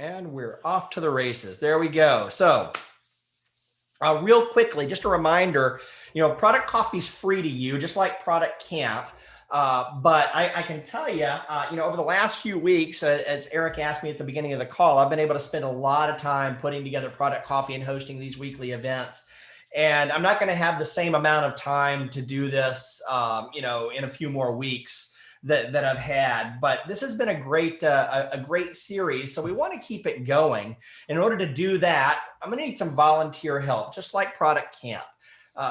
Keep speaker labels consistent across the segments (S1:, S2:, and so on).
S1: And we're off to the races. There we go. So real quickly, just a reminder, Product Coffee's free to you, just like Product Camp. But I can tell you, over the last few weeks, as Eric asked me at the beginning of the call, I've been able to spend a lot of time putting together Product Coffee and hosting these weekly events. And I'm not going to have the same amount of time to do this, in a few more weeks that I've had, but this has been a great series. So we want to keep it going. In order to do that, I'm going to need some volunteer help, just like Product Camp.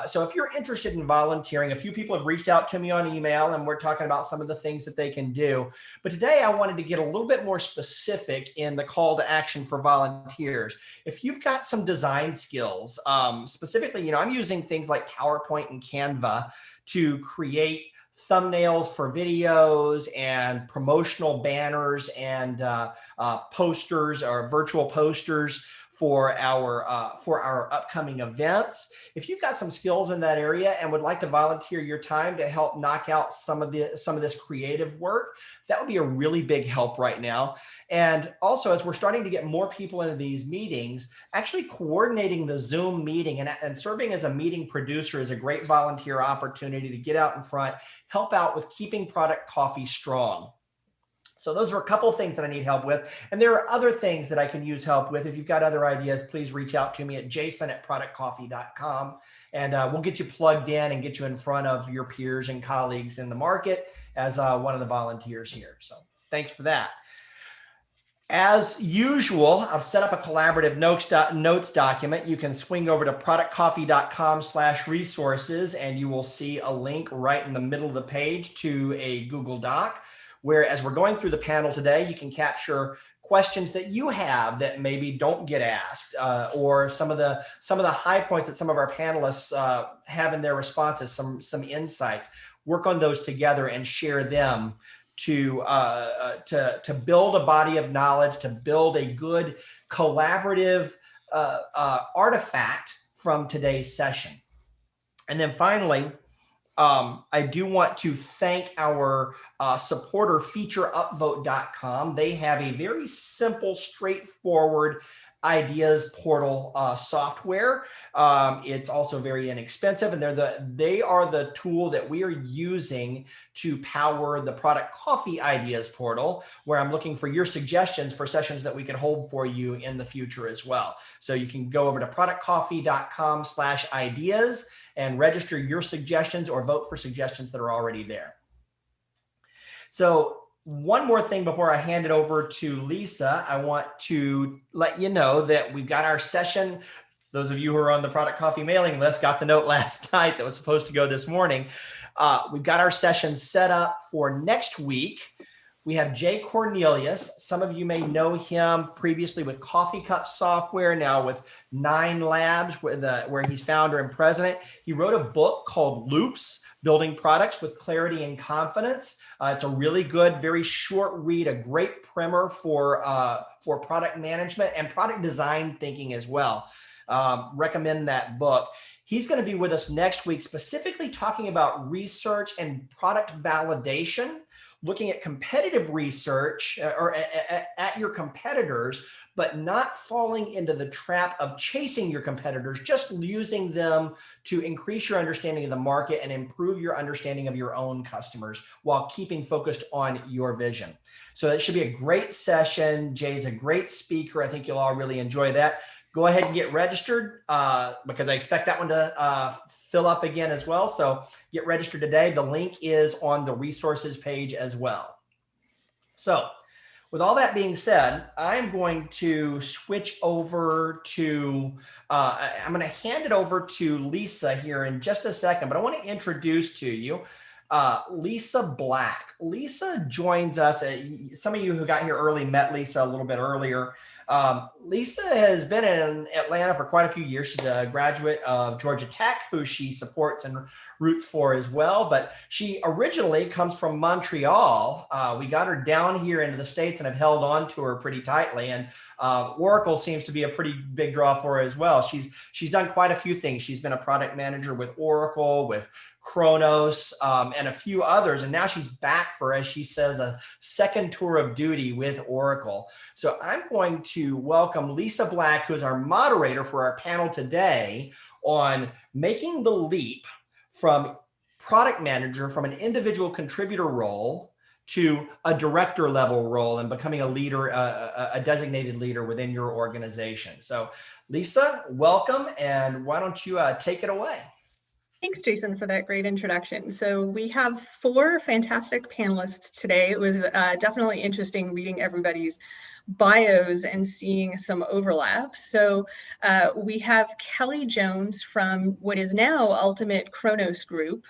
S1: So if you're interested in volunteering, a few people have reached out to me on email and we're talking about some of the things that they can do. But today I wanted to get a little bit more specific in the call to action for volunteers. If you've got some design skills, specifically, I'm using things like PowerPoint and Canva to create thumbnails for videos and promotional banners and posters or virtual posters for our upcoming events. If you've got some skills in that area and would like to volunteer your time to help knock out some of this creative work, that would be a really big help right now. And also, as we're starting to get more people into these meetings, actually coordinating the Zoom meeting and serving as a meeting producer is a great volunteer opportunity to get out in front, help out with keeping Product Coffee strong. So those are a couple of things that I need help with. And there are other things that I can use help with. If you've got other ideas, please reach out to me at jason@productcoffee.com, and we'll get you plugged in and get you in front of your peers and colleagues in the market as one of the volunteers here. So thanks for that. As usual, I've set up a collaborative notes document. You can swing over to productcoffee.com/resources, and you will see a link right in the middle of the page to a Google Doc, where as we're going through the panel today, you can capture questions that you have that maybe don't get asked, or some of the high points that some of our panelists have in their responses, some insights. Work on those together and share them to build a body of knowledge, to build a good collaborative artifact from today's session. And then finally, I do want to thank our supporter, featureupvote.com. They have a very simple, straightforward ideas portal software. It's also very inexpensive, and they are the tool that we are using to power the Product Coffee Ideas portal, where I'm looking for your suggestions for sessions that we can hold for you in the future as well. So you can go over to productcoffee.com/ideas and register your suggestions or vote for suggestions that are already there. So one more thing before I hand it over to Lisa, I want to let you know that we've got our session. Those of you who are on the Product Coffee mailing list got the note last night that was supposed to go this morning. We've got our session set up for next week. We have Jay Cornelius. Some of you may know him previously with Coffee Cup Software, now with 9 Labs, where he's founder and president. He wrote a book called Loops, Building Products with Clarity and Confidence. It's a really good, very short read, a great primer for product management and product design thinking as well. Recommend that book. He's going to be with us next week, specifically talking about research and product validation, looking at competitive research or at your competitors, but not falling into the trap of chasing your competitors, just using them to increase your understanding of the market and improve your understanding of your own customers while keeping focused on your vision. So it should be a great session. Jay's a great speaker. I think you'll all really enjoy that. Go ahead and get registered because I expect that one to fill up again as well. So get registered today. The link is on the resources page as well. So with all that being said, I'm going to switch over to, I'm going to hand it over to Lisa here in just a second, but I want to introduce to you Lisa Black. Lisa joins us. Some of you who got here early met Lisa a little bit earlier. Lisa has been in Atlanta for quite a few years. She's a graduate of Georgia Tech, who she supports and roots for as well. But she originally comes from Montreal. We got her down here into the States and have held on to her pretty tightly. And Oracle seems to be a pretty big draw for her as well. She's done quite a few things. She's been a product manager with Oracle, with Kronos, and a few others. And now she's back for, as she says, a second tour of duty with Oracle. So I'm going to welcome Lisa Black, who's our moderator for our panel today on making the leap from product manager, from an individual contributor role to a director level role and becoming a leader, a designated leader within your organization. So Lisa, welcome. And why don't you take it away?
S2: Thanks, Jason, for that great introduction. So we have 4 fantastic panelists today. It was definitely interesting reading everybody's bios and seeing some overlap. So we have Kelly Jones from what is now Ultimate Kronos Group.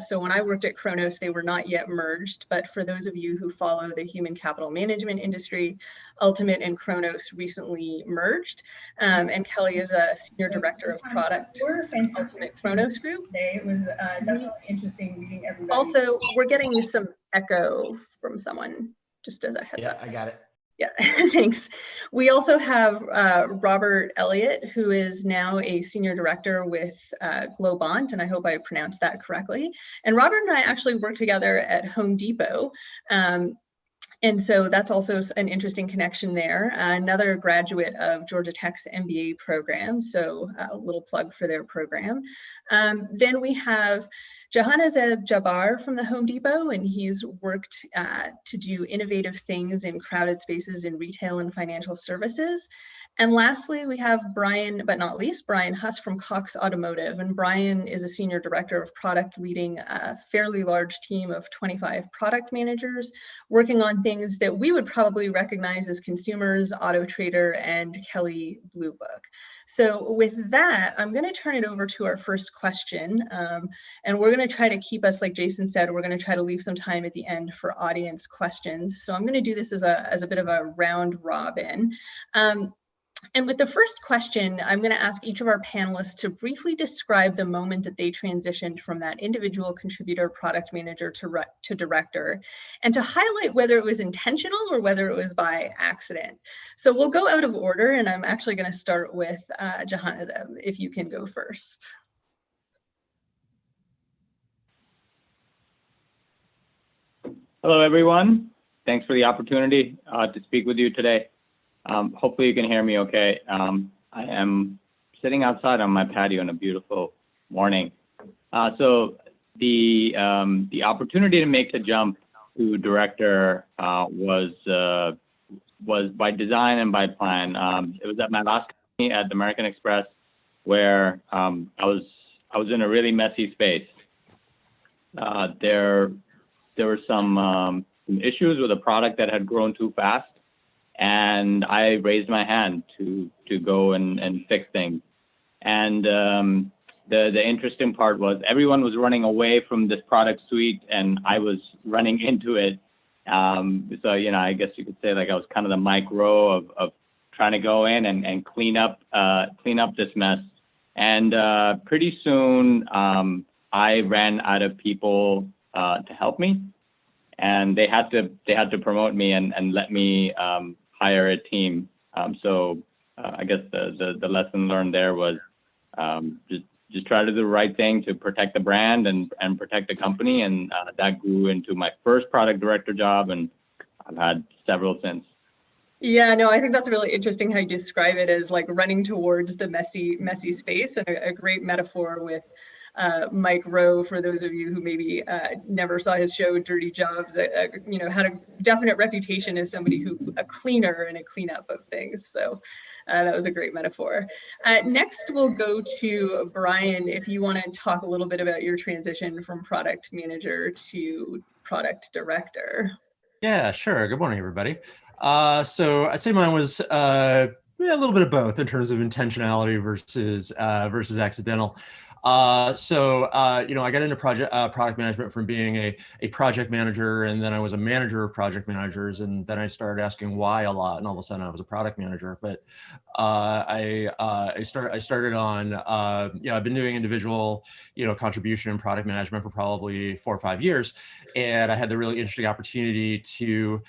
S2: So when I worked at Kronos, they were not yet merged, but for those of you who follow the human capital management industry, Ultimate and Kronos recently merged. And Kelly is a Senior Director of Product from Ultimate Kronos Group. Today it was definitely interesting reading everybody. Also, we're getting some echo from someone, just as a heads up.
S1: Yeah, I got it.
S2: Yeah, thanks. We also have Robert Elliott, who is now a senior director with Globant, and I hope I pronounced that correctly. And Robert and I actually worked together at Home Depot. And so that's also an interesting connection there. Another graduate of Georgia Tech's MBA program, so a little plug for their program. Then we have Jahanazeb Jabbar from the Home Depot, and he's worked to do innovative things in crowded spaces in retail and financial services. And lastly, we have Brian, but not least, Brian Huss from Cox Automotive. And Brian is a senior director of product leading a fairly large team of 25 product managers working on things that we would probably recognize as consumers, Auto Trader, and Kelley Blue Book. So with that, I'm going to turn it over to our first question. And we're going to try to keep us, like Jason said, we're going to try to leave some time at the end for audience questions. So I'm going to do this as a bit of a round robin. And with the first question, I'm going to ask each of our panelists to briefly describe the moment that they transitioned from that individual contributor product manager to director, and to highlight whether it was intentional or whether it was by accident. So we'll go out of order, and I'm actually going to start with Jahanazeb, if you can go first.
S3: Hello, everyone. Thanks for the opportunity to speak with you today. Hopefully you can hear me okay. I am sitting outside on my patio on a beautiful morning. So the opportunity to make the jump to director was by design and by plan. It was at my last company at American Express, where I was in a really messy space. There were some issues with a product that had grown too fast, and I raised my hand to go and fix things. And the interesting part was everyone was running away from this product suite, and I was running into it. So, you know, I guess you could say like I was kind of the Mike Rowe of trying to go in and clean up this mess. And pretty soon I ran out of people to help me, and they had to promote me and let me hire a team. So I guess the lesson learned there was just try to do the right thing to protect the brand and protect the company. And that grew into my first product director job, and I've had several since.
S2: Yeah, no, I think that's really interesting how you describe it as like running towards the messy space, and a great metaphor with Mike Rowe, for those of you who maybe never saw his show Dirty Jobs, you know, had a definite reputation as somebody a cleaner and a cleanup of things. So that was a great metaphor. Next, we'll go to Brian, if you want to talk a little bit about your transition from product manager to product director.
S4: Yeah, sure. Good morning, everybody. So I'd say mine was a little bit of both in terms of intentionality versus accidental. I got into product management from being a project manager, and then I was a manager of project managers, and then I started asking why a lot, and all of a sudden I was a product manager. But I started on I've been doing individual contribution in product management for probably 4 or 5 years, and I had the really interesting opportunity to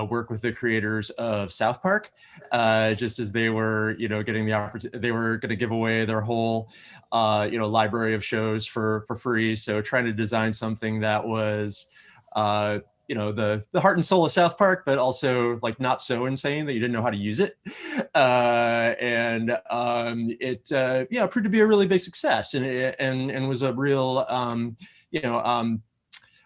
S4: work with the creators of South Park, just as they were, getting the opportunity. They were going to give away their whole, library of shows for free. So trying to design something that was, the heart and soul of South Park, but also like not so insane that you didn't know how to use it. It proved to be a really big success, and was a real,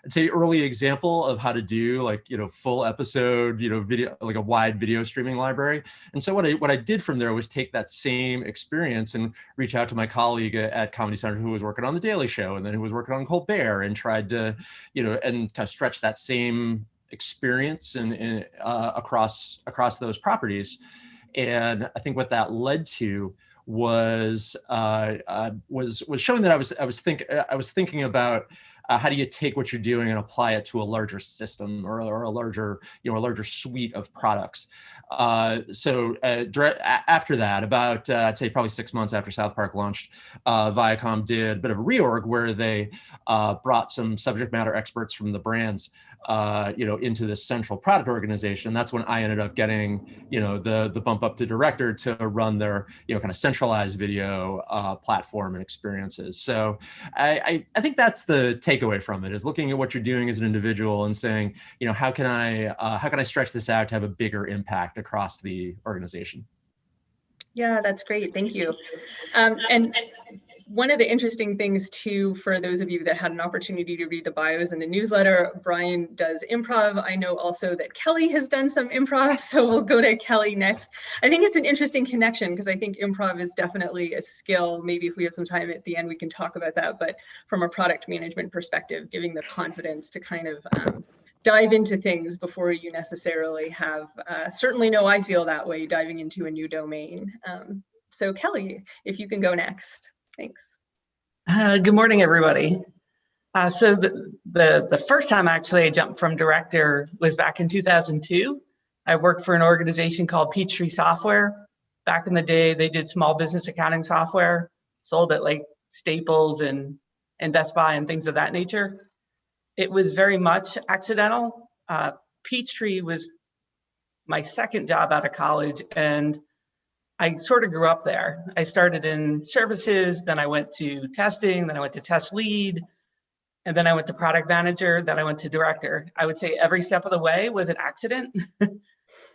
S4: I'd say early example of how to do full episode, video, like a wide video streaming library. And so what I did from there was take that same experience and reach out to my colleague at Comedy Central who was working on The Daily Show, and then who was working on Colbert, and tried to, and kind of stretch that same experience and across those properties. And I think what that led to was showing that I was thinking about how do you take what you're doing and apply it to a larger system, or a larger suite of products. After that, about I'd say probably 6 months after South Park launched, Viacom did a bit of a reorg where they brought some subject matter experts from the brands into this central product organization. And that's when I ended up getting the bump up to director to run their kind of centralized video platform and experiences. So I think that's the takeaway from it, is looking at what you're doing as an individual and saying, how can I stretch this out to have a bigger impact across the organization?
S2: Yeah, that's great. Thank you. And one of the interesting things too, for those of you that had an opportunity to read the bios in the newsletter, Brian does improv. I know also that Kelly has done some improv, so we'll go to Kelly next. I think it's an interesting connection, because I think improv is definitely a skill. Maybe if we have some time at the end, we can talk about that. But from a product management perspective, giving the confidence to kind of dive into things before you necessarily have, certainly know I feel that way diving into a new domain. So Kelly, if you can go next. Thanks.
S5: Good morning, everybody. So the first time actually I jumped from director was back in 2002. I worked for an organization called Peachtree Software. Back in the day, they did small business accounting software, sold at like Staples and Best Buy and things of that nature. It was very much accidental. Peachtree was my second job out of college, and I sort of grew up there. I started in services, then I went to testing, then I went to test lead, and then I went to product manager, then I went to director. I would say every step of the way was an accident.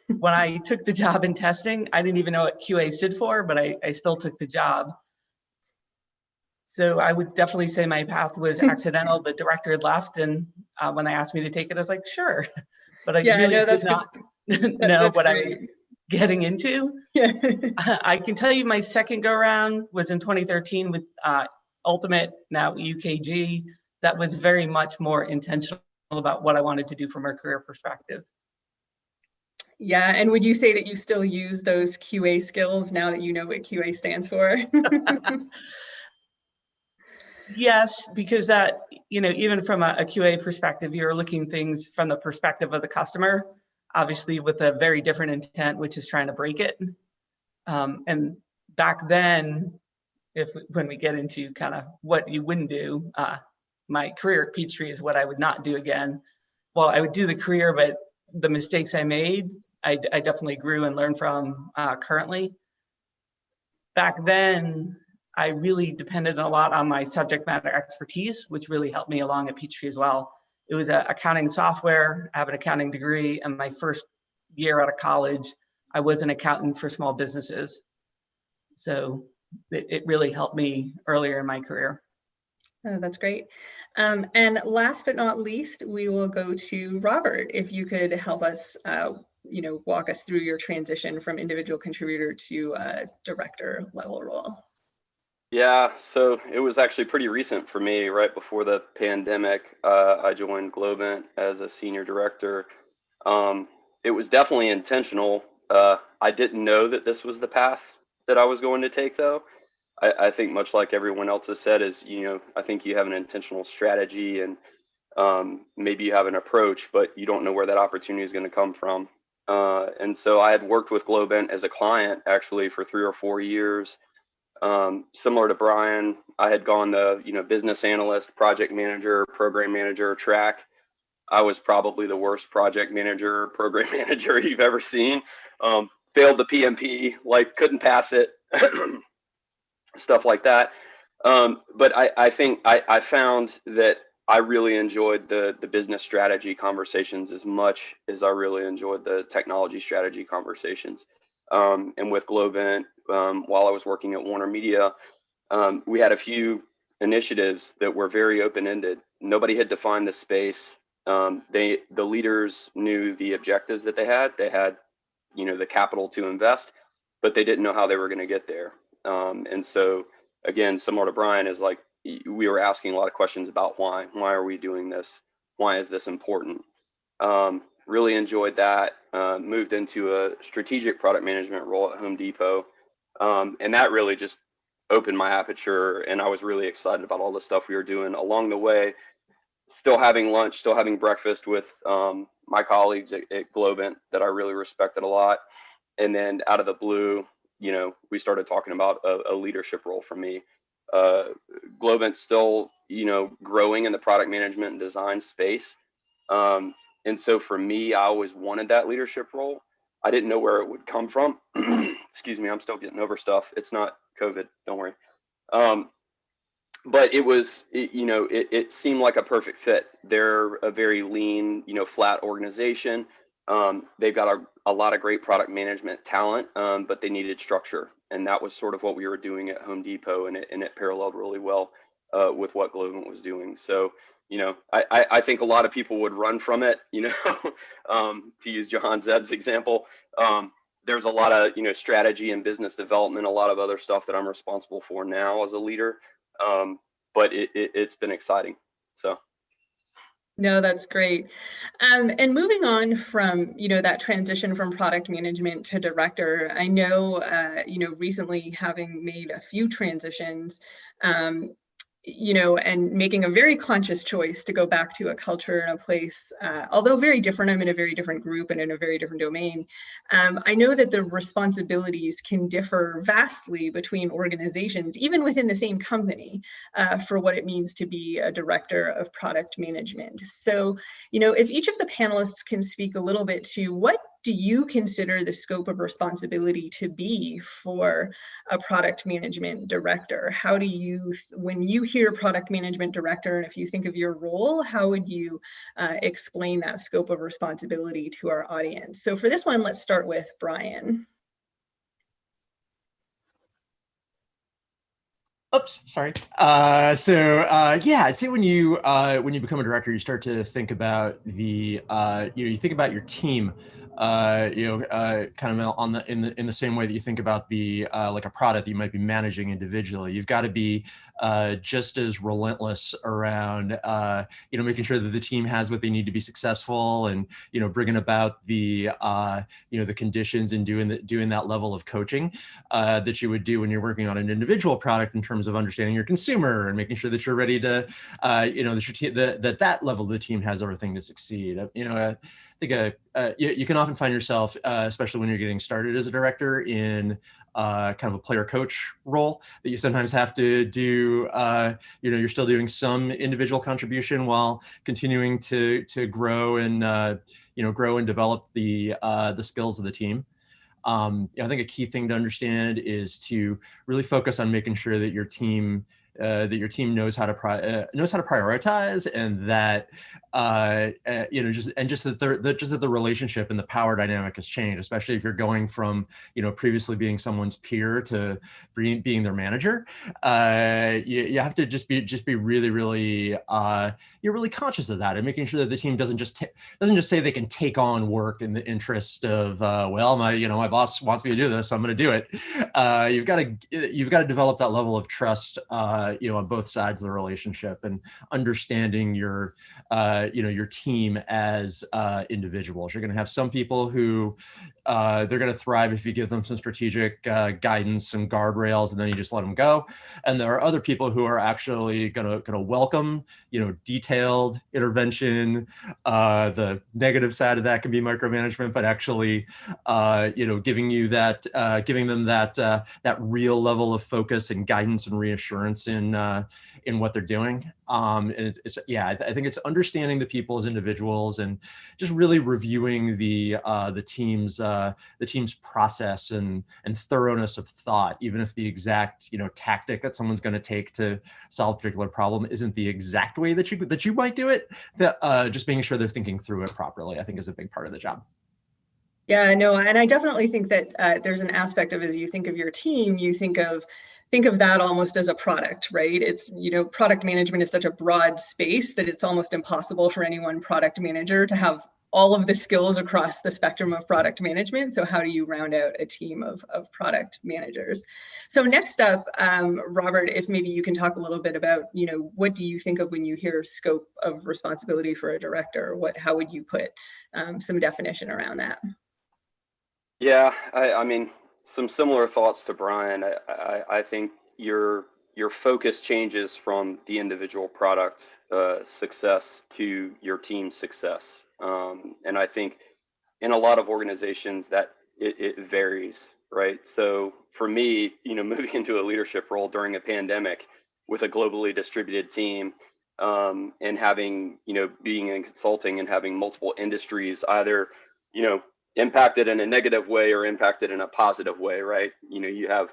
S5: When I took the job in testing, I didn't even know what QA stood for, but I still took the job. So I would definitely say my path was accidental. The director had left, and when they asked me to take it, I was like, sure. But I really did not know what I was getting into.
S2: Yeah.
S5: I can tell you my second go around was in 2013 with Ultimate, now UKG. That was very much more intentional about what I wanted to do from a career perspective.
S2: Yeah, and would you say that you still use those QA skills now that you know what QA stands for?
S5: Yes, because that, even from a QA perspective, you're looking things from the perspective of the customer, obviously with a very different intent, which is trying to break it. And back then, when we get into kind of what you wouldn't do, my career at Peachtree is what I would not do again. Well, I would do the career, but the mistakes I made, I definitely grew and learned from currently. Back then, I really depended a lot on my subject matter expertise, which really helped me along at Peachtree as well. It was accounting software. I have an accounting degree, and my first year out of college, I was an accountant for small businesses. So it really helped me earlier in my career.
S2: Oh, that's great. And last but not least, we will go to Robert. If you could help us, walk us through your transition from individual contributor to director level role.
S6: Yeah, so it was actually pretty recent for me. Right before the pandemic, I joined Globant as a senior director. It was definitely intentional. I didn't know that this was the path that I was going to take, though. I think much like everyone else has said is, I think you have an intentional strategy and maybe you have an approach, but you don't know where that opportunity is going to come from. And so I had worked with Globant as a client actually for 3 or 4 years. Similar to Brian, I had gone the, business analyst, project manager, program manager track. I was probably the worst project manager, program manager you've ever seen. Failed the PMP, like couldn't pass it, stuff like that. But I think I found that I really enjoyed the business strategy conversations as much as I really enjoyed the technology strategy conversations. And with Globant, while I was working at Warner Media, we had a few initiatives that were very open-ended. Nobody had defined the space. The leaders knew the objectives that they had. They had, the capital to invest, but they didn't know how they were going to get there. And so, again, similar to Brian, is like we were asking a lot of questions about why. Why are we doing this? Why is this important? Really enjoyed that. Moved into a strategic product management role at Home Depot, and that really just opened my aperture. And I was really excited about all the stuff we were doing along the way. Still having lunch, still having breakfast with my colleagues at Globant that I really respected a lot. And then out of the blue, we started talking about a leadership role for me. Globant's still, growing in the product management and design space. And so for me, I always wanted that leadership role. I didn't know where it would come from. Excuse me, I'm still getting over stuff. It's not COVID, don't worry. But it seemed like a perfect fit. They're a very lean, flat organization. They've got a lot of great product management talent, but they needed structure. And that was sort of what we were doing at Home Depot, and it paralleled really well with what Globant was doing. So, I think a lot of people would run from it, to use Johan Zeb's example. There's a lot of, strategy and business development, a lot of other stuff that I'm responsible for now as a leader. But it's been exciting. So.
S2: No, that's great. And moving on from, that transition from product management to director, I know, recently having made a few transitions, and making a very conscious choice to go back to a culture and a place, although very different, I'm in a very different group and in a very different domain. I know that the responsibilities can differ vastly between organizations, even within the same company, for what it means to be a director of product management. So, if each of the panelists can speak a little bit to what do you consider the scope of responsibility to be for a product management director? How do you, when you hear product management director, and if you think of your role, how would you explain that scope of responsibility to our audience? So for this one, let's start with Brian.
S4: Oops, sorry. I'd say when you become a director, you start to think about the you think about your team. Kind of in the same way that you think about the like a product that you might be managing individually. You've got to be just as relentless around making sure that the team has what they need to be successful, and bringing about the the conditions and doing that level of coaching that you would do when you're working on an individual product in terms of understanding your consumer and making sure that you're ready to that level of the team has everything to succeed. I think you can often find yourself, especially when you're getting started as a director, in kind of a player coach role that you sometimes have to do. You're still doing some individual contribution while continuing to grow and grow and develop the skills of the team. I think a key thing to understand is to really focus on making sure that your team knows how to prioritize, and that just that the relationship and the power dynamic has changed, especially if you're going from previously being someone's peer to being their manager. You have to just be really you're really conscious of that, and making sure that the team doesn't just say they can take on work in the interest of my boss wants me to do this, so I'm going to do it. You've got to develop that level of trust on both sides of the relationship, and understanding your your team as individuals. You're going to have some people who they're going to thrive if you give them some strategic guidance and guardrails, and then you just let them go. And there are other people who are actually going to welcome, detailed intervention. The negative side of that can be micromanagement, but actually, giving them that real level of focus and guidance and reassurance in what they're doing. And I think it's understanding the people as individuals and just really reviewing the team's process and thoroughness of thought, even if the exact tactic that someone's going to take to solve a particular problem isn't the exact way that you might do it. Just making sure they're thinking through it properly, I think, is a big part of the job.
S2: Yeah, no, and I definitely think that there's an aspect of, as you think of your team, you think of that almost as a product, right? It's, product management is such a broad space that it's almost impossible for any one product manager to have all of the skills across the spectrum of product management. So how do you round out a team of product managers? So next up, Robert, if maybe you can talk a little bit about, what do you think of when you hear scope of responsibility for a director? How would you put some definition around that?
S6: Yeah, I mean, some similar thoughts to Brian. I think your focus changes from the individual product success to your team success. And I think in a lot of organizations that it varies, right? So for me, moving into a leadership role during a pandemic with a globally distributed team, and having, being in consulting and having multiple industries either, impacted in a negative way or impacted in a positive way, right? You have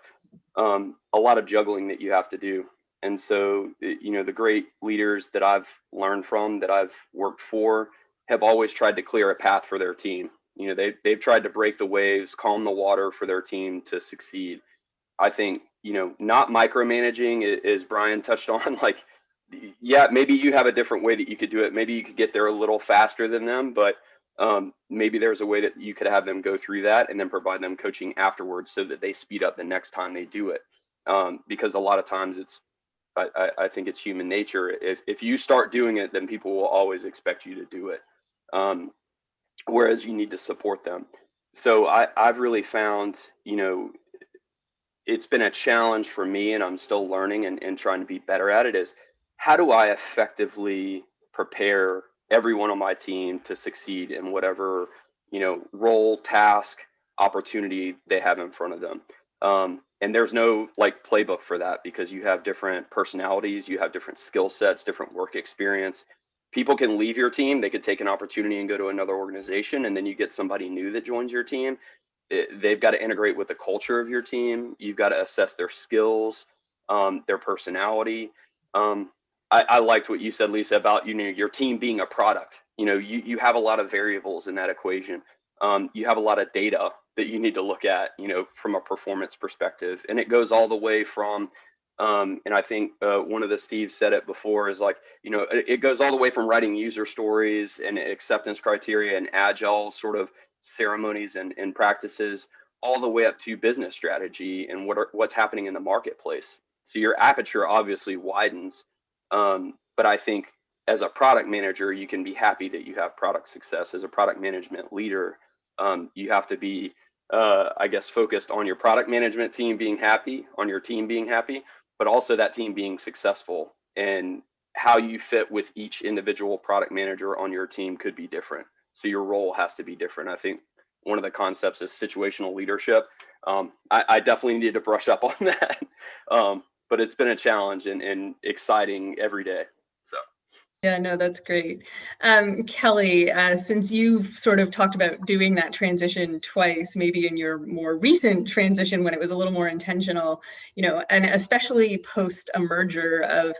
S6: a lot of juggling that you have to do. And so, the great leaders that I've learned from, that I've worked for, have always tried to clear a path for their team. They've tried to break the waves, calm the water for their team to succeed. I think, not micromanaging, as Brian touched on, like, yeah, maybe you have a different way that you could do it. Maybe you could get there a little faster than them, but maybe there's a way that you could have them go through that and then provide them coaching afterwards so that they speed up the next time they do it. Because a lot of times I think it's human nature. If you start doing it, then people will always expect you to do it. Whereas you need to support them. So I've really found, it's been a challenge for me, and I'm still learning and trying to be better at it, is how do I effectively prepare everyone on my team to succeed in whatever, role, task, opportunity they have in front of them. And there's no playbook for that, because you have different personalities, you have different skill sets, different work experience. People can leave your team, they could take an opportunity and go to another organization, and then you get somebody new that joins your team. They've got to integrate with the culture of your team. You've got to assess their skills, their personality. I liked what you said, Lisa, about, your team being a product. You have a lot of variables in that equation. You have a lot of data that you need to look at, from a performance perspective. And it goes all the way from, and I think one of the Steve said it before, is it goes all the way from writing user stories and acceptance criteria and agile sort of ceremonies and practices, all the way up to business strategy and what's happening in the marketplace. So your aperture obviously widens. But I think as a product manager, you can be happy that you have product success. As a product management leader, you have to be, focused on your product management team being happy, on your team being happy, but also that team being successful. And how you fit with each individual product manager on your team could be different. So your role has to be different. I think one of the concepts is situational leadership. I definitely need to brush up on that. But it's been a challenge and exciting every day. So.
S2: Yeah, no, that's great. Kelly, since you've sort of talked about doing that transition twice, maybe in your more recent transition when it was a little more intentional, and especially post a merger of,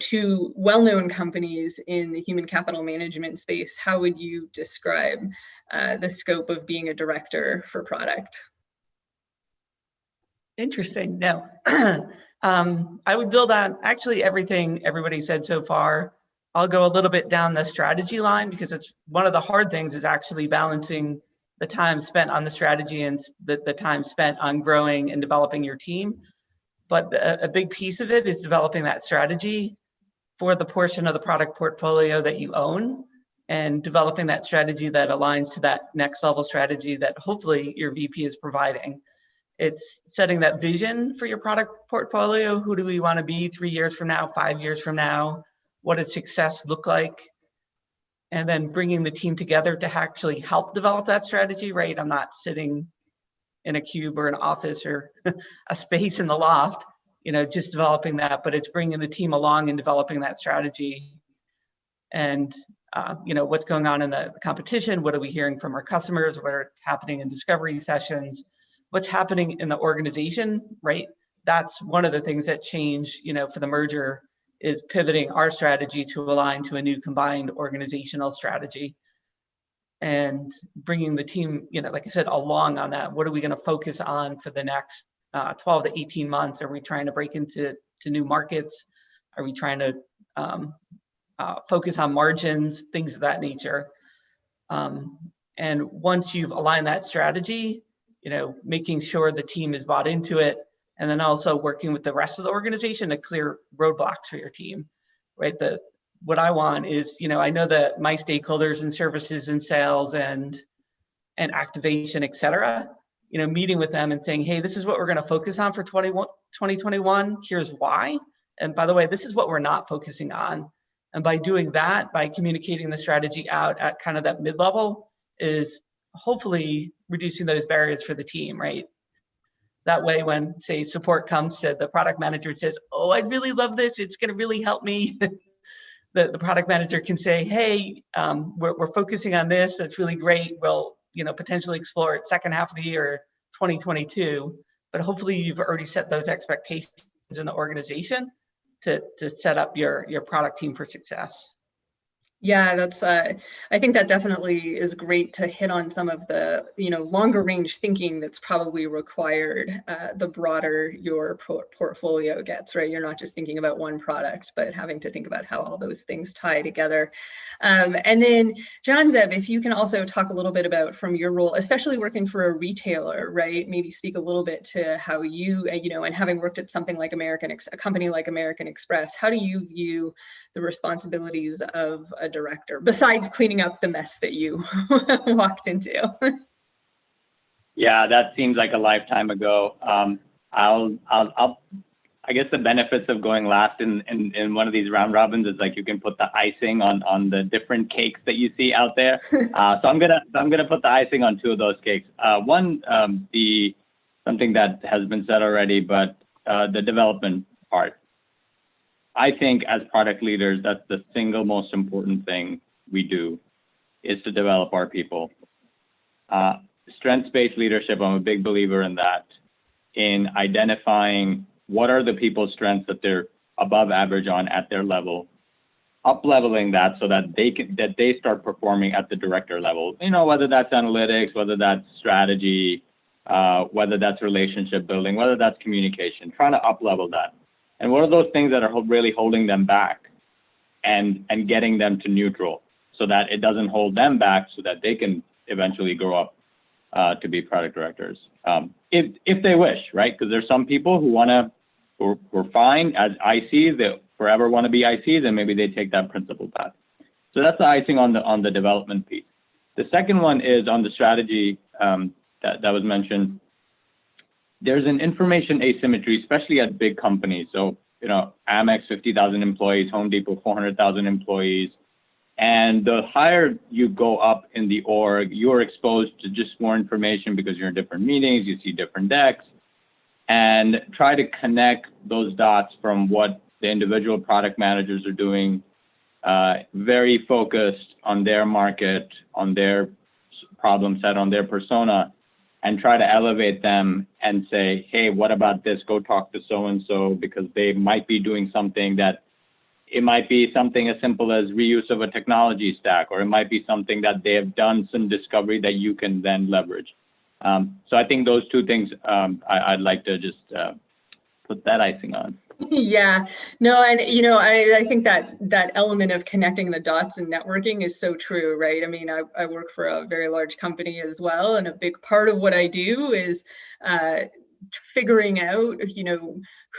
S2: two well-known companies in the human capital management space, how would you describe the scope of being a director for product?
S5: Interesting. No, I would build on actually everything everybody said so far. I'll go a little bit down the strategy line, because it's one of the hard things is actually balancing the time spent on the strategy and the time spent on growing and developing your team. But a big piece of it is developing that strategy for the portion of the product portfolio that you own, and developing that strategy that aligns to that next level strategy that hopefully your VP is providing. It's setting that vision for your product portfolio. Who do we want to be 3 years from now, 5 years from now? What does success look like? And then bringing the team together to actually help develop that strategy, right? I'm not sitting in a cube or an office or a space in the loft, just developing that, but it's bringing the team along and developing that strategy. And what's going on in the competition, what are we hearing from our customers, what's happening in discovery sessions, what's happening in the organization, right? That's one of the things that change, for the merger, is pivoting our strategy to align to a new combined organizational strategy, and bringing the team, like I said, along on that. What are we going to focus on for the next 12 to 18 months? Are we trying to break into new markets? Are we trying to focus on margins, things of that nature? And once you've aligned that strategy, making sure the team is bought into it, and then also working with the rest of the organization to clear roadblocks for your team, right? What I want is, I know that my stakeholders in services and sales and activation, et cetera, meeting with them and saying, hey, this is what we're going to focus on for 2021. Here's why. And by the way, this is what we're not focusing on. And by doing that, by communicating the strategy out at kind of that mid-level, is hopefully reducing those barriers for the team, right? That way, when, say, support comes to the product manager and says, oh, I'd really love this, it's going to really help me, the product manager can say, hey, we're focusing on this, that's really great, we'll potentially explore it second half of the year 2022, but hopefully you've already set those expectations in the organization to set up your product team for success.
S2: Yeah, that's I think that definitely is great to hit on some of the longer range thinking that's probably required the broader your portfolio gets, right? You're not just thinking about one product, but having to think about how all those things tie together. And then John Zeb, if you can also talk a little bit about, from your role, especially working for a retailer, right? Maybe speak a little bit to how you and having worked at something like a company like American Express, how do you view the responsibilities of a director, besides cleaning up the mess that you walked into?
S3: Yeah, that seems like a lifetime ago. I guess the benefits of going last in one of these round robins is like you can put the icing on the different cakes that you see out there. So I'm gonna put the icing on two of those cakes. One, something that has been said already, but the development part. I think as product leaders, that's the single most important thing we do, is to develop our people. Strengths-based leadership, I'm a big believer in that, in identifying what are the people's strengths that they're above average on at their level, up-leveling that so that they start performing at the director level. Whether that's analytics, whether that's strategy, whether that's relationship building, whether that's communication, trying to up-level that. And what are those things that are really holding them back, and getting them to neutral so that it doesn't hold them back, so that they can eventually grow up to be product directors, if they wish, right? Because there's some people who we're fine as ICs, they forever want to be ICs, and maybe they take that principal path. So that's the icing on the development piece. The second one is on the strategy that was mentioned. There's an information asymmetry, especially at big companies. So, Amex, 50,000 employees, Home Depot, 400,000 employees. And the higher you go up in the org, you're exposed to just more information because you're in different meetings, you see different decks, and try to connect those dots from what the individual product managers are doing, very focused on their market, on their problem set, on their persona, and try to elevate them and say, hey, what about this? Go talk to so-and-so, because they might be doing something that, it might be something as simple as reuse of a technology stack, or it might be something that they have done some discovery that you can then leverage. So I think those two things, I'd like to just put that icing on.
S2: Yeah, no, and I think that element of connecting the dots and networking is so true, right? I mean, I work for a very large company as well, and a big part of what I do is figuring out,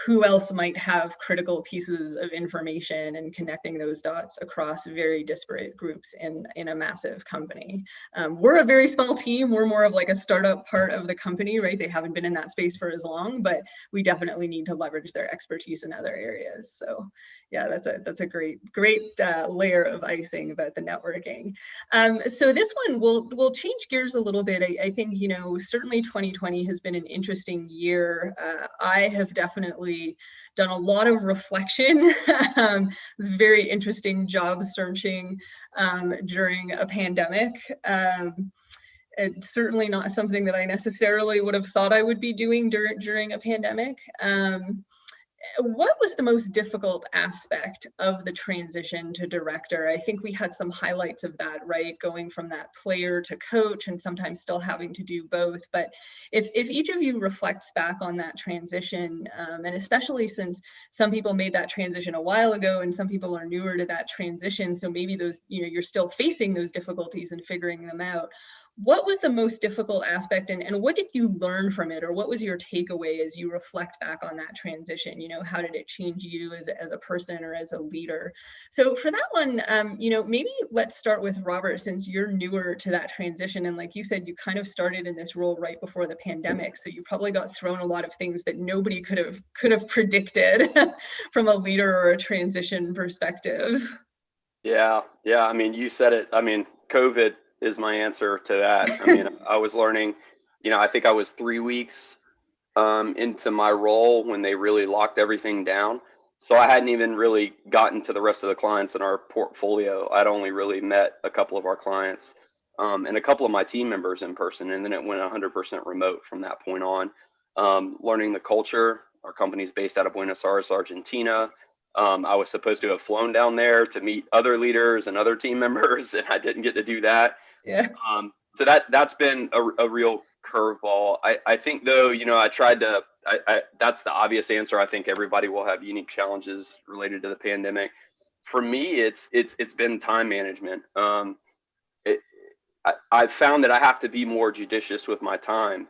S2: who else might have critical pieces of information and connecting those dots across very disparate groups in a massive company. We're a very small team. We're more of like a startup part of the company, right? They haven't been in that space for as long, but we definitely need to leverage their expertise in other areas. So yeah, that's a great layer of icing about the networking. So this one we'll change gears a little bit. I think, certainly 2020 has been an interesting year. I have definitely done a lot of reflection. It was very interesting job searching during a pandemic. It's certainly not something that I necessarily would have thought I would be doing during a pandemic. What was the most difficult aspect of the transition to director? I think we had some highlights of that, right? Going from that player to coach and sometimes still having to do both. But if each of you reflects back on that transition, and especially since some people made that transition a while ago and some people are newer to that transition, so maybe those, you're still facing those difficulties and figuring them out. What was the most difficult aspect, and what did you learn from it, or what was your takeaway as you reflect back on that transition? How did it change you as a person or as a leader? So for that one, maybe let's start with Robert, since you're newer to that transition. And like you said, you kind of started in this role right before the pandemic. So you probably got thrown a lot of things that nobody could have predicted from a leader or a transition perspective.
S6: Yeah. I mean, you said it. I mean, COVID is my answer to that. I mean, I was learning, I think I was 3 weeks into my role when they really locked everything down. So I hadn't even really gotten to the rest of the clients in our portfolio. I'd only really met a couple of our clients and a couple of my team members in person. And then it went 100% remote from that point on. Learning the culture. Our company's based out of Buenos Aires, Argentina. I was supposed to have flown down there to meet other leaders and other team members, and I didn't get to do that.
S2: Yeah.
S6: So that's been a real curveball. I think though, I tried to, that's the obvious answer. I think everybody will have unique challenges related to the pandemic. For me, it's been time management. I've found that I have to be more judicious with my time.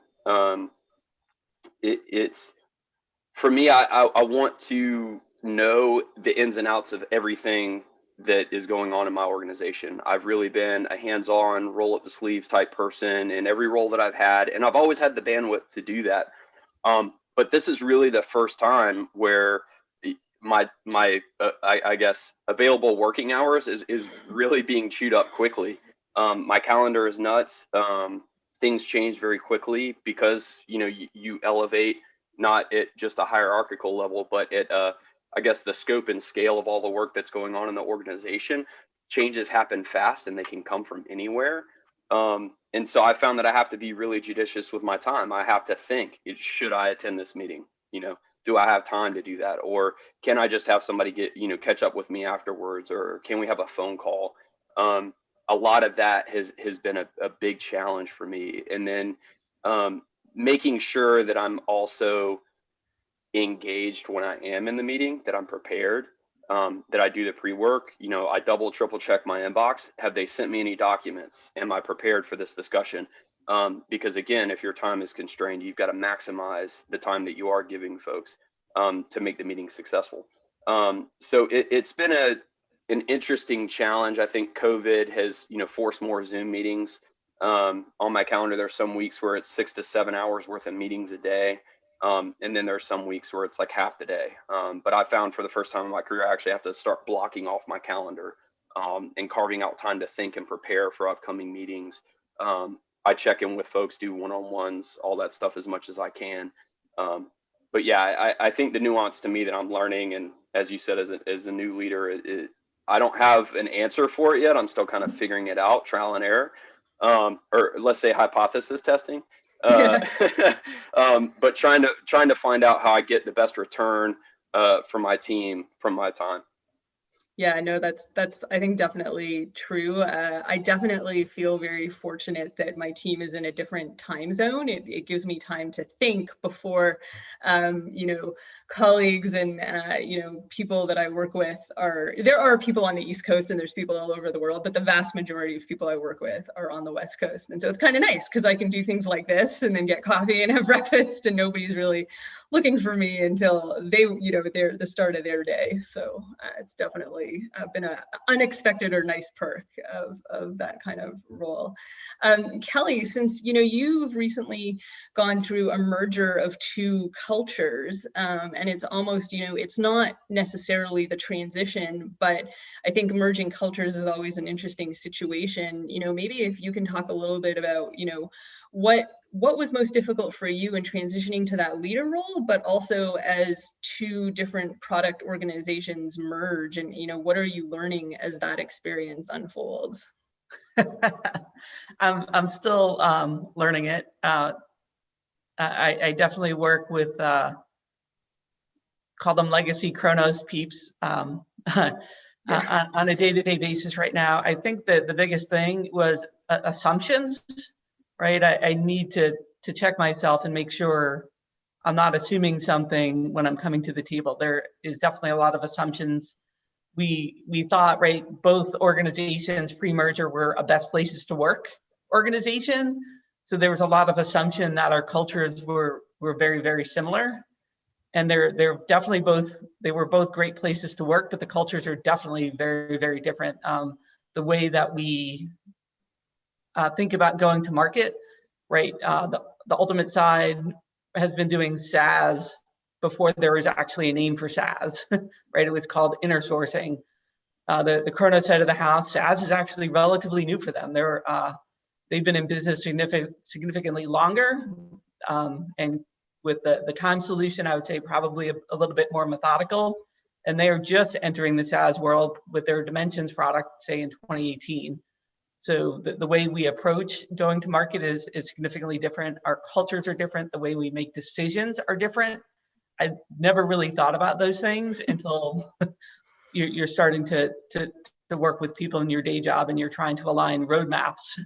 S6: It's for me, I want to know the ins and outs of everything that is going on in my organization. I've really been a hands-on, roll up the sleeves type person in every role that I've had, and I've always had the bandwidth to do that. But this is really the first time where my I guess available working hours is really being chewed up quickly. My calendar is nuts. Things change very quickly because you elevate not at just a hierarchical level, but at I guess the scope and scale of all the work that's going on in the organization. Changes happen fast and they can come from anywhere. And so I found that I have to be really judicious with my time. I have to think, should I attend this meeting? Do I have time to do that? Or can I just have somebody catch up with me afterwards? Or can we have a phone call? A lot of that has been a big challenge for me. And then making sure that I'm also engaged when I am in the meeting, that I'm prepared, that I do the pre-work. I double, triple check my inbox. Have they sent me any documents? Am I prepared for this discussion? Because again, if your time is constrained, you've got to maximize the time that you are giving folks to make the meeting successful. So it's been an interesting challenge. I think COVID has forced more Zoom meetings. On my calendar, there's some weeks where it's 6 to 7 hours worth of meetings a day. And then there's some weeks where it's like half the day. But I found for the first time in my career, I actually have to start blocking off my calendar and carving out time to think and prepare for upcoming meetings. I check in with folks, do one-on-ones, all that stuff as much as I can. But yeah, I think the nuance to me that I'm learning, and as you said, as a new leader, I don't have an answer for it yet. I'm still kind of figuring it out, trial and error, or let's say hypothesis testing. But trying to find out how I get the best return for my team from my time.
S2: Yeah, no, that's I think definitely true. I definitely feel very fortunate that my team is in a different time zone. It gives me time to think before, you know, colleagues and you know, people that I work with there are people on the East Coast and there's people all over the world, but the vast majority of people I work with are on the West Coast. And so it's kind of nice because I can do things like this and then get coffee and have breakfast, and nobody's really looking for me until they, you know, they're the start of their day. So it's definitely been an unexpected or nice perk of that kind of role. Kelly, since, you know, you've recently gone through a merger of two cultures, and it's almost, you know, it's not necessarily the transition, but I think merging cultures is always an interesting situation. You know, maybe if you can talk a little bit about, you know, what was most difficult for you in transitioning to that leader role, but also as two different product organizations merge, and, you know, what are you learning as that experience unfolds?
S5: I'm still learning it. I definitely work with call them legacy Kronos peeps on a day-to-day basis right now. I think that the biggest thing was assumptions, right? I need to check myself and make sure I'm not assuming something when I'm coming to the table. There is definitely a lot of assumptions. We thought, right, both organizations pre-merger were a best places to work organization. So there was a lot of assumption that our cultures were very, very similar. And they're definitely they were both great places to work, but the cultures are definitely very, very different. The way that we think about going to market, right? The ultimate side has been doing SaaS before there was actually a name for SaaS, right? It was called inner sourcing. The Kronos side of the house, SaaS is actually relatively new for them. They've been in business significantly longer, and with the time solution, I would say probably a little bit more methodical. And they are just entering the SaaS world with their Dimensions product, say in 2018. So the way we approach going to market is significantly different. Our cultures are different. The way we make decisions are different. I never really thought about those things until you're starting to work with people in your day job, and you're trying to align roadmaps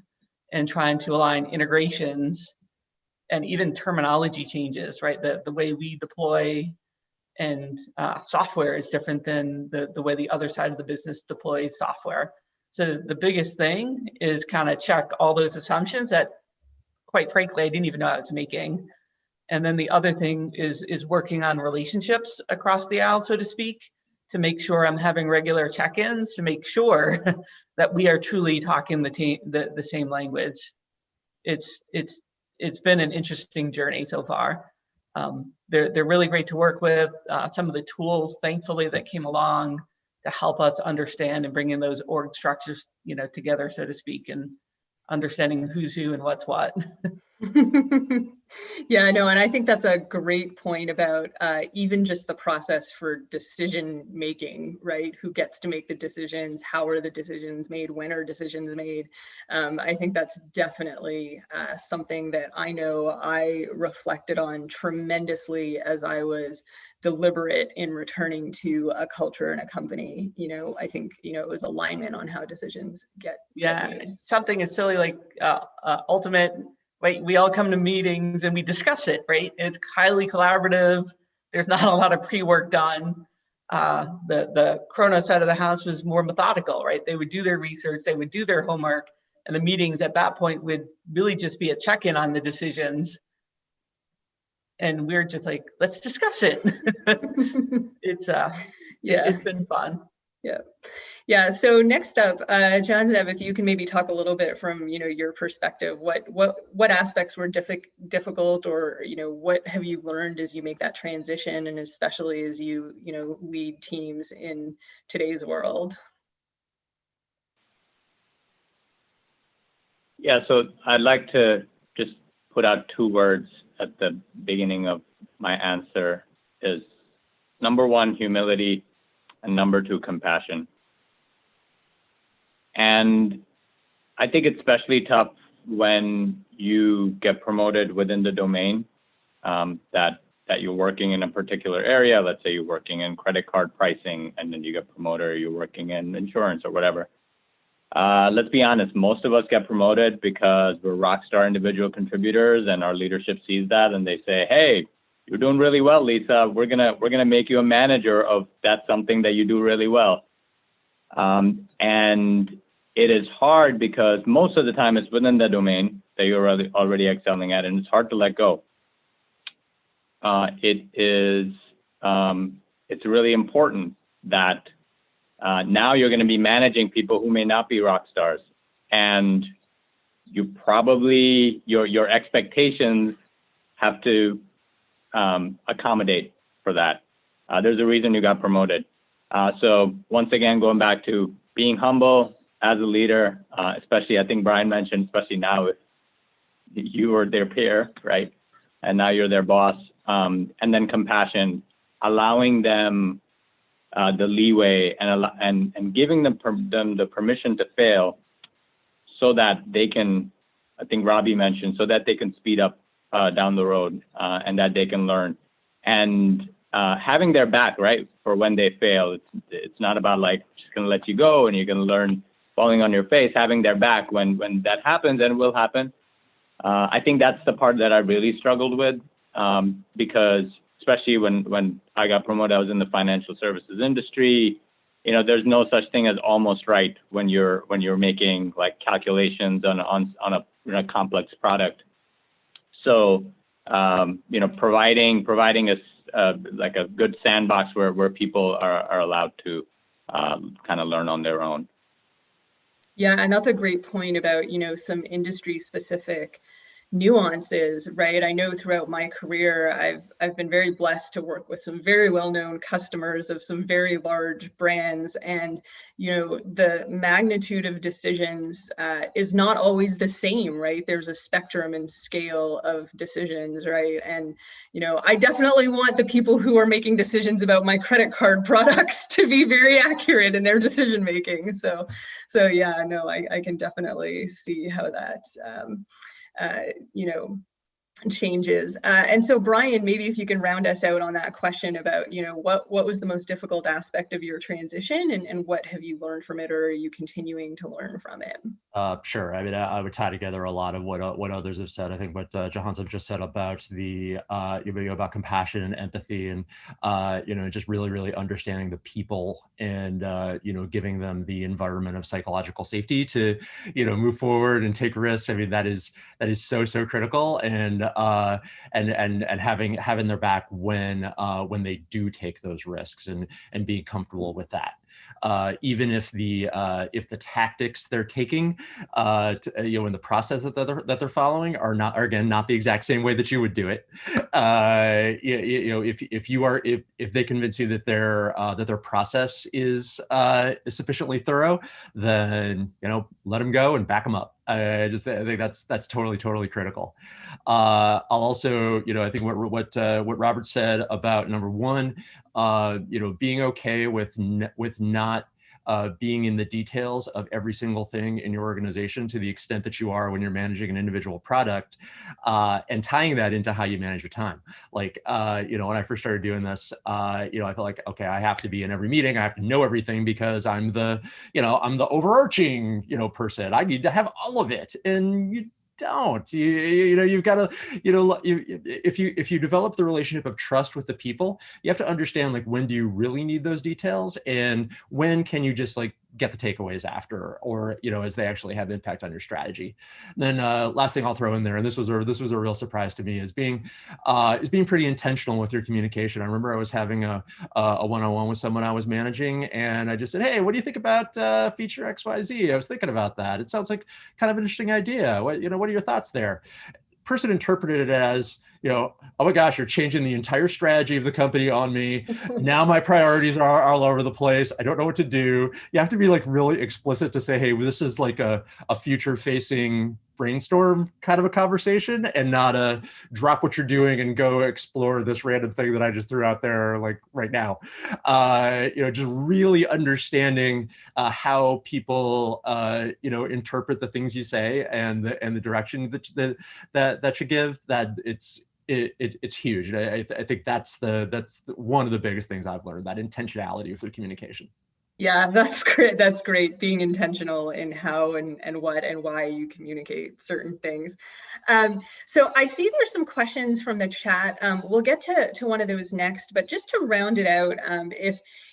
S5: and trying to align integrations and even terminology changes, right? The way we deploy and software is different than the way the other side of the business deploys software. So the biggest thing is kind of check all those assumptions that, quite frankly, I didn't even know I was making. And then the other thing is working on relationships across the aisle, so to speak, to make sure I'm having regular check-ins to make sure that we are truly talking the same language. It's been an interesting journey so far. They're really great to work with. Some of the tools, thankfully, that came along to help us understand and bring in those org structures, you know, together, so to speak, and understanding who's who and what's what.
S2: Yeah, no, and I think that's a great point about even just the process for decision making, right? Who gets to make the decisions? How are the decisions made? When are decisions made? I think that's definitely something that I know I reflected on tremendously as I was deliberate in returning to a culture and a company. You know, I think, you know, it was alignment on how decisions get made.
S5: Something as silly like ultimate. Right, we all come to meetings and we discuss it, right? It's highly collaborative. There's not a lot of pre-work done. The Kronos side of the house was more methodical, right? They would do their research, they would do their homework, and the meetings at that point would really just be a check-in on the decisions. And we're just like, let's discuss it. It's been fun.
S2: Yeah. So next up, John Zeb, if you can maybe talk a little bit from, you know, your perspective, what aspects were difficult, or, you know, what have you learned as you make that transition, and especially as you know, lead teams in today's world?
S3: Yeah, so I'd like to just put out two words at the beginning of my answer is number one, humility, and number two, compassion. And I think it's especially tough when you get promoted within the domain that that you're working in a particular area. Let's say you're working in credit card pricing, and then you get promoted, or you're working in insurance or whatever. Let's be honest, most of us get promoted because we're rock star individual contributors, and our leadership sees that and they say, hey, you're doing really well, Lisa. We're gonna make you a manager of that something that you do really well. And it is hard because most of the time it's within the domain that you're already excelling at, and it's hard to let go. It's really important that now you're going to be managing people who may not be rock stars, and you probably your expectations have to accommodate for that. There's a reason you got promoted. So once again, going back to being humble as a leader, especially I think Brian mentioned, especially now if you were their peer, right, and now you're their boss, and then compassion, allowing them the leeway and giving them the permission to fail, so that they can, I think Robbie mentioned, so that they can speed up down the road, and that they can learn, and having their back, right, for when they fail. It's not about like just gonna let you go and you're gonna learn falling on your face. Having their back when that happens, and it will happen. I think that's the part that I really struggled with, because especially when I got promoted, I was in the financial services industry. You know, there's no such thing as almost right when you're making like calculations on a complex product. So you know, providing like a good sandbox where people are allowed to kind of learn on their own.
S2: Yeah, and that's a great point about, you know, some industry specific nuances, right? I know throughout my career, I've been very blessed to work with some very well-known customers of some very large brands, and you know, the magnitude of decisions is not always the same, right? There's a spectrum and scale of decisions, right? And you know, I definitely want the people who are making decisions about my credit card products to be very accurate in their decision making. So yeah, no, I can definitely see how that you know, changes. And so Brian, maybe if you can round us out on that question about, you know, what was the most difficult aspect of your transition, and what have you learned from it, or are you continuing to learn from it?
S4: Sure. I mean, I would tie together a lot of what others have said. I think what Johansson just said about the about compassion and empathy, and you know, just really understanding the people, and you know, giving them the environment of psychological safety to, you know, move forward and take risks. I mean, that is so critical, and having their back when they do take those risks, and being comfortable with that. Even if the tactics they're taking, you know, in the process that they're following are again not the exact same way that you would do it. You know, if they convince you that their process is sufficiently thorough, then you know, let them go and back them up. I think that's totally critical. I'll also, you know, I think what Robert said about number one, you know, being okay with not being in the details of every single thing in your organization to the extent that you are when you're managing an individual product, and tying that into how you manage your time. Like, you know, when I first started doing this, you know, I felt like, okay, I have to be in every meeting. I have to know everything because I'm the overarching, you know, person. I need to have all of it. And you don't. You know, you've got to, you know, if you develop the relationship of trust with the people, you have to understand, like, when do you really need those details, and when can you just like get the takeaways after, or you know, as they actually have impact on your strategy. And then last thing I'll throw in there, and this was a real surprise to me, is being pretty intentional with your communication. I remember I was having a one-on-one with someone I was managing, and I just said, hey, what do you think about feature XYZ? I was thinking about that. It sounds like kind of an interesting idea. What are your thoughts there? Person interpreted it as, you know, oh my gosh, you're changing the entire strategy of the company on me. Now my priorities are all over the place. I don't know what to do. You have to be like really explicit to say, hey, this is like a future facing brainstorm kind of a conversation, and not a drop what you're doing and go explore this random thing that I just threw out there like right now. You know, just really understanding how people you know, interpret the things you say, and the direction that you give, that it's huge. I think that's one of the biggest things I've learned, that intentionality through communication.
S2: Yeah, that's great. That's great. Being intentional in how and what and why you communicate certain things. So I see there's some questions from the chat. We'll get to one of those next, but just to round it out,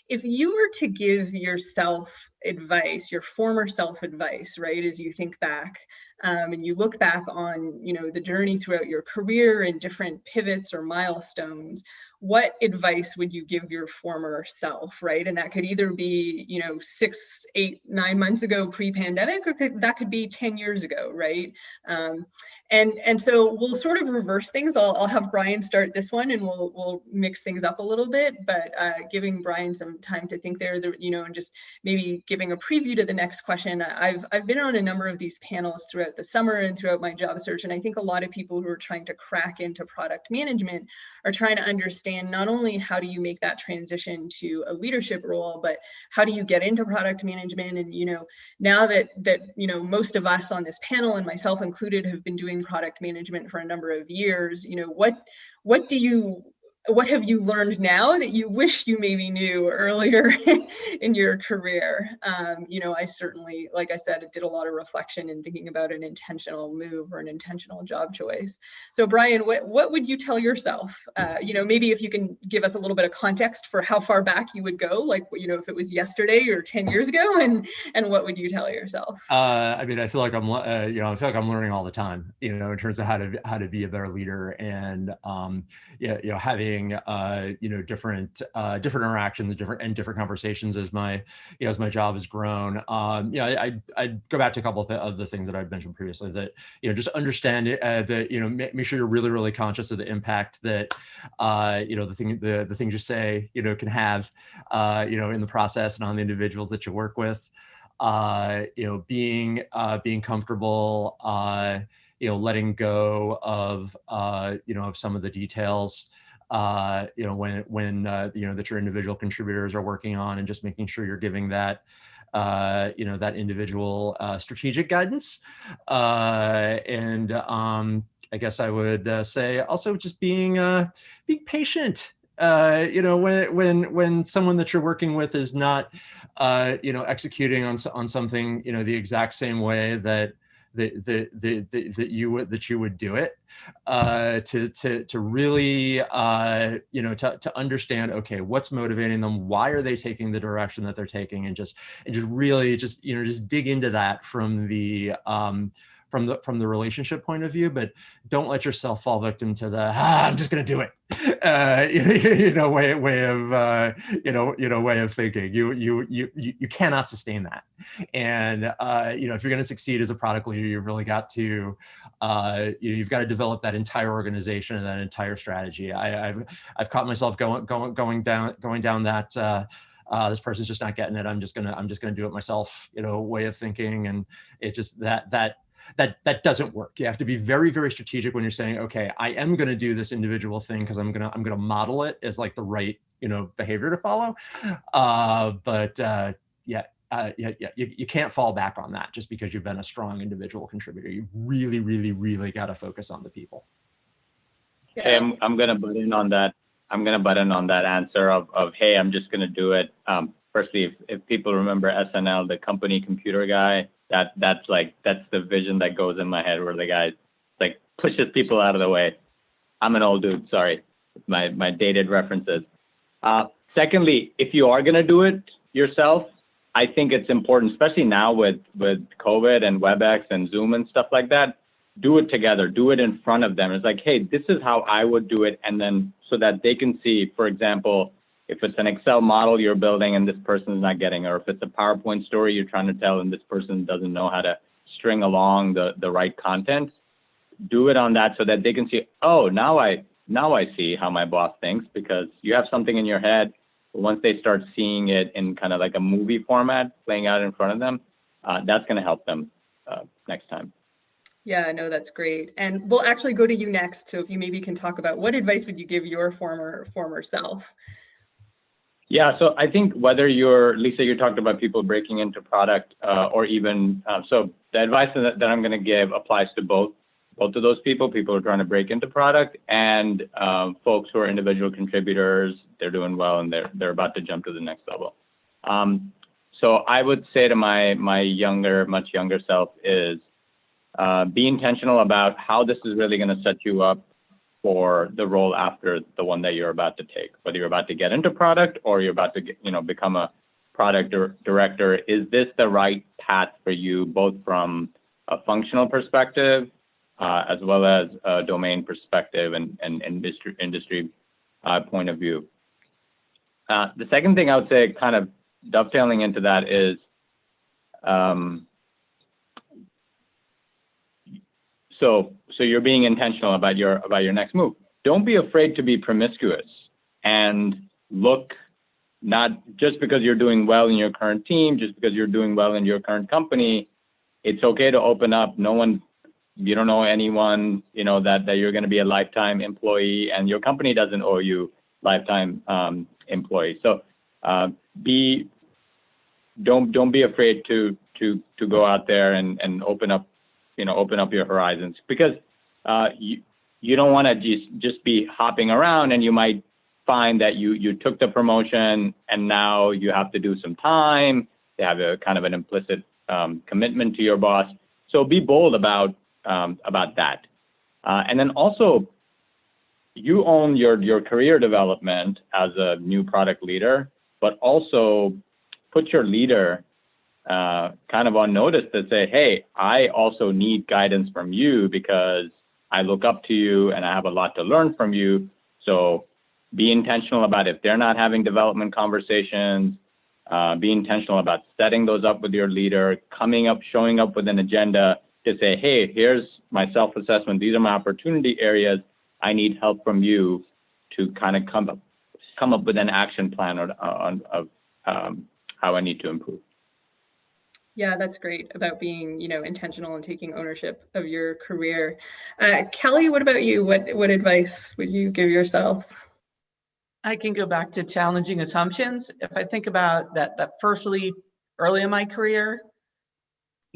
S2: if you were to give yourself advice, your former self advice, right, as you think back and you look back on, the journey throughout your career and different pivots or milestones, what advice would you give your former self, right? And that could either be, 6, 8, 9 months ago pre-pandemic, or that could be 10 years ago, right? And so we'll sort of reverse things. I'll have Brian start this one, and we'll mix things up a little bit, but giving Brian some time to think there, and just maybe giving a preview to the next question. I've been on a number of these panels throughout the summer and throughout my job search, and I think a lot of people who are trying to crack into product management are trying to understand not only how do you make that transition to a leadership role, but how do you get into product management? And now that most of us on this panel, and myself included, have been doing product management for a number of years, what have you learned now that you wish you maybe knew earlier in your career? I certainly, like I said, did a lot of reflection in thinking about an intentional move or an intentional job choice. So Brian, what would you tell yourself? Maybe if you can give us a little bit of context for how far back you would go, like, if it was yesterday or 10 years ago, and what would you tell yourself?
S4: I feel like I'm learning all the time, in terms of how to be a better leader, and having different interactions, different conversations as my job has grown. I go back to a couple of the things that I've mentioned previously, that just understand that make sure you're really, really conscious of the impact that the things you say can have in the process and on the individuals that you work with. Being comfortable, letting go of some of the details, when that your individual contributors are working on, and just making sure you're giving that that individual strategic guidance. And I guess I would say also just being patient. When someone that you're working with is not, executing on something, the exact same way that you would do it, to really, to understand, okay, what's motivating them, why are they taking the direction that they're taking, and just really just dig into that from the relationship point of view, but don't let yourself fall victim to the I'm just going to do it, way of thinking. You cannot sustain that, and if you're going to succeed as a product leader, you've really got to you've got to develop that entire organization and that entire strategy. I've caught myself going down that. This person's just not getting it. I'm just gonna do it myself, way of thinking, and it just that doesn't work. You have to be very, very strategic when you're saying, okay, I am going to do this individual thing because I'm going to model it as like the right, behavior to follow. You can't fall back on that just because you've been a strong individual contributor. You've really, really, really got to focus on the people.
S2: Yeah.
S3: Hey, I'm going to butt in on that. I'm going to butt in on that answer of hey, I'm just going to do it. Firstly, if people remember SNL, the company computer guy, that's the vision that goes in my head, where the guy like pushes people out of the way. I'm an old dude, sorry, my dated references. Secondly, if you are gonna do it yourself, I think it's important, especially now with COVID and WebEx and Zoom and stuff like that, do it together, do it in front of them. It's like, hey, this is how I would do it, and then so that they can see, for example, if it's an Excel model you're building and this person is not getting, or if it's a PowerPoint story you're trying to tell and this person doesn't know how to string along the right content, do it on that so that they can see, oh, now I see how my boss thinks, because you have something in your head. But once they start seeing it in kind of like a movie format playing out in front of them, that's going to help them next time.
S2: Yeah, no, that's great. And we'll actually go to you next. So if you maybe can talk about what advice would you give your former self?
S3: Yeah, so I think whether Lisa, you talked about people breaking into product or even, so the advice that I'm going to give applies to both both of those people who are trying to break into product, and folks who are individual contributors. They're doing well and they're about to jump to the next level. So I would say to my much younger self is be intentional about how this is really going to set you up for the role after the one that you're about to take, whether you're about to get into product or you're about to become a product director. Is this the right path for you, both from a functional perspective as well as a domain perspective and industry point of view? The second thing I would say, kind of dovetailing into that, is so you're being intentional about your next move. Don't be afraid to be promiscuous and look, not just because you're doing well in your current team, just because you're doing well in your current company. It's okay to open up. You don't know anyone, that you're going to be a lifetime employee, and your company doesn't owe you lifetime employee. So don't be afraid to go out there and open up your horizons, because you don't want to just be hopping around, and you might find that you took the promotion and now you have to do some time. They have a kind of an implicit commitment to your boss. So be bold about that. And then also, you own your career development as a new product leader, but also put your leader kind of on notice to say, hey, I also need guidance from you because I look up to you and I have a lot to learn from you. So be intentional about, if they're not having development conversations, be intentional about setting those up with your leader, showing up with an agenda to say, hey, here's my self-assessment. These are my opportunity areas. I need help from you to kind of come up with an action plan of how I need to improve.
S2: Yeah, that's great about being, intentional and taking ownership of your career. Kelly, what about you? What advice would you give yourself?
S5: I can go back to challenging assumptions. If I think about that first leap early in my career,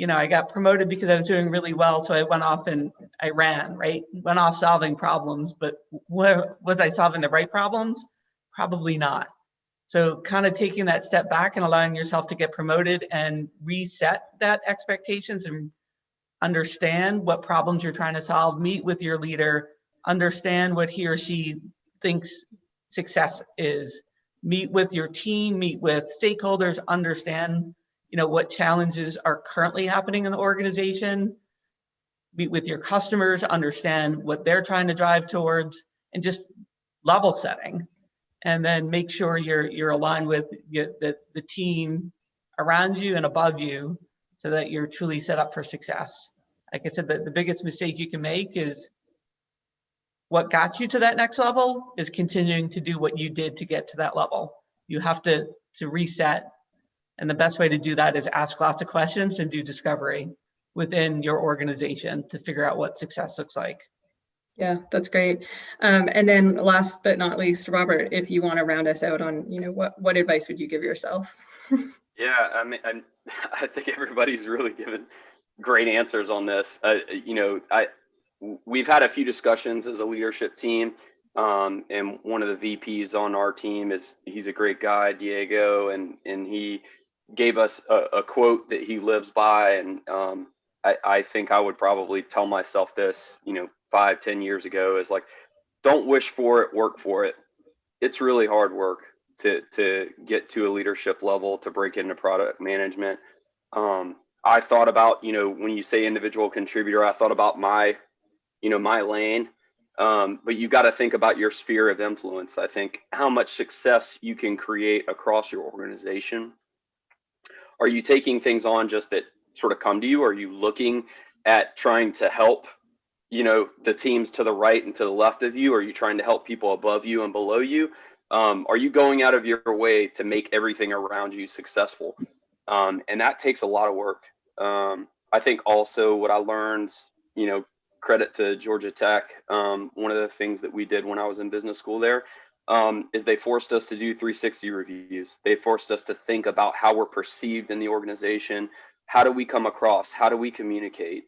S5: I got promoted because I was doing really well. So I went off and I ran, right? Went off solving problems, but was I solving the right problems? Probably not. So kind of taking that step back and allowing yourself to get promoted and reset that expectations and understand what problems you're trying to solve, meet with your leader, understand what he or she thinks success is, meet with your team, meet with stakeholders, understand, what challenges are currently happening in the organization, meet with your customers, understand what they're trying to drive towards, and just level setting. And then make sure you're aligned with the team around you and above you so that you're truly set up for success. Like I said, the biggest mistake you can make is what got you to that next level is continuing to do what you did to get to that level. You have to reset. And the best way to do that is ask lots of questions and do discovery within your organization to figure out what success looks like.
S2: Yeah, that's great. And then last but not least, Robert, if you want to round us out on, what advice would you give yourself?
S6: Yeah, I think everybody's really given great answers on this. We've had a few discussions as a leadership team, and one of the VPs on our team he's a great guy, Diego, and he gave us a quote that he lives by, and I think I would probably tell myself this, 5-10 years ago, is like, don't wish for it, work for it. It's really hard work to get to a leadership level, to break into product management. I thought about, when you say individual contributor, I thought about my lane. But you got to think about your sphere of influence. I think how much success you can create across your organization. Are you taking things on just that sort of come to you? Are you looking at trying to help, the teams to the right and to the left of you? Are you trying to help people above you and below you? Are you going out of your way to make everything around you successful? And that takes a lot of work. I think also what I learned, credit to Georgia Tech, one of the things that we did when I was in business school there, is they forced us to do 360 reviews. They forced us to think about how we're perceived in the organization. How do we come across? How do we communicate?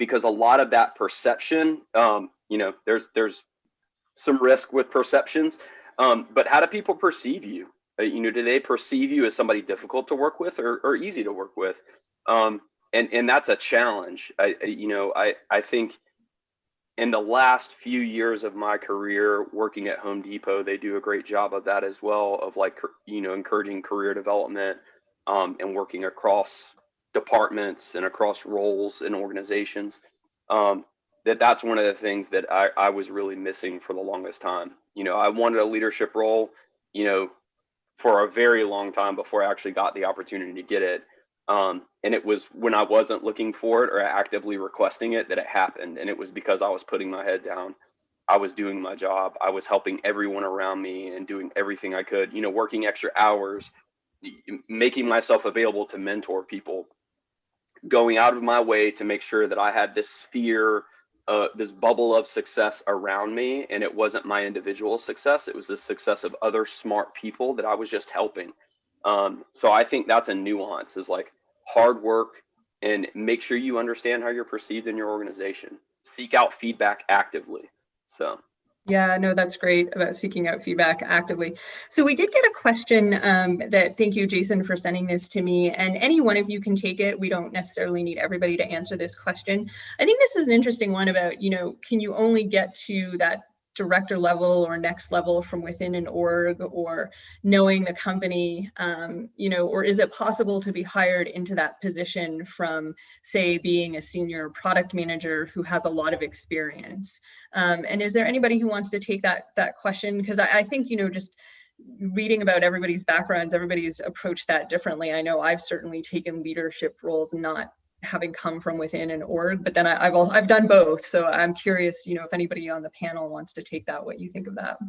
S6: because a lot of that perception, there's some risk with perceptions, but how do people perceive you? Do they perceive you as somebody difficult to work with or easy to work with? And that's a challenge. I think in the last few years of my career working at Home Depot, they do a great job of that as well, of encouraging career development, and working across departments and across roles in organizations. That's one of the things that I was really missing for the longest time. I wanted a leadership role, for a very long time before I actually got the opportunity to get it. And it was when I wasn't looking for it or actively requesting it that it happened. And it was because I was putting my head down. I was doing my job. I was helping everyone around me and doing everything I could, working extra hours, making myself available to mentor people, going out of my way to make sure that I had this sphere, this bubble of success around me. And it wasn't my individual success. It was the success of other smart people that I was just helping. So I think that's a nuance, is like hard work, and make sure you understand how you're perceived in your organization. Seek out feedback actively. So.
S2: Yeah, no, that's great about seeking out feedback actively. So we did get a question that, thank you, Jason, for sending this to me. And any one of you can take it. We don't necessarily need everybody to answer this question. I think this is an interesting one about, can you only get to that director level or next level from within an org, or knowing the company, or is it possible to be hired into that position from, say, being a senior product manager who has a lot of experience? And is there anybody who wants to take that question? Because I think, just reading about everybody's backgrounds, everybody's approached that differently. I know I've certainly taken leadership roles, not having come from within an org, but then I've done both. So I'm curious, if anybody on the panel wants to take that, what you think of that.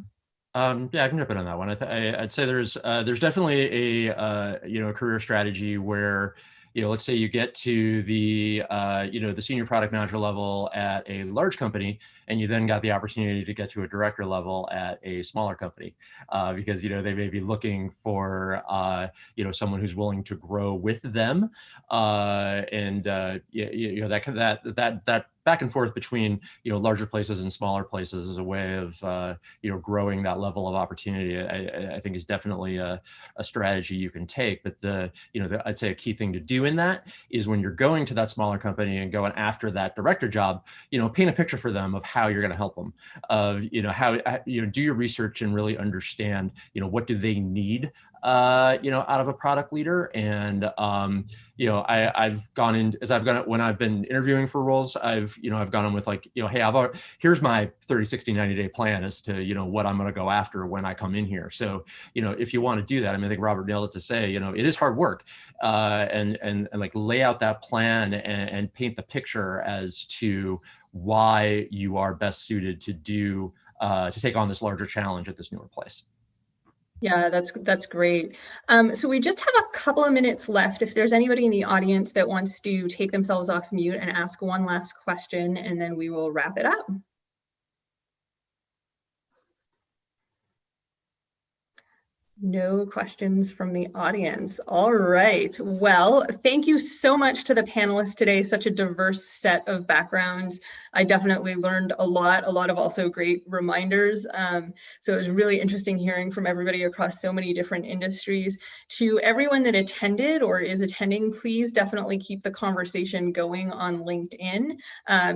S4: Yeah, I can jump in on that one. I'd say there's definitely a career strategy where, let's say you get to the the senior product manager level at a large company, and you then got the opportunity to get to a director level at a smaller company, because they may be looking for someone who's willing to grow with them, and that back and forth between larger places and smaller places is a way of growing that level of opportunity. I think is definitely a strategy you can take. But I'd say a key thing to do in that is, when you're going to that smaller company and going after that director job, paint a picture for them of how you're going to help them. Of how do your research and really understand what do they need out of a product leader. And I've gone in when I've been interviewing for roles, I've gone in with like, hey, here's my 30, 60, 90-day plan as to what I'm going to go after when I come in here. So if you want to do that, I think Robert nailed it to say it is hard work, and like lay out that plan and paint the picture as to why you are best suited to take on this larger challenge at this newer place.
S2: Yeah, that's great. So we just have a couple of minutes left. If there's anybody in the audience that wants to take themselves off mute and ask one last question, and then we will wrap it up. No questions from the audience. All right. Well, thank you so much to the panelists today. Such a diverse set of backgrounds. I definitely learned a lot of also great reminders. So it was really interesting hearing from everybody across so many different industries. To everyone that attended or is attending, please definitely keep the conversation going on LinkedIn.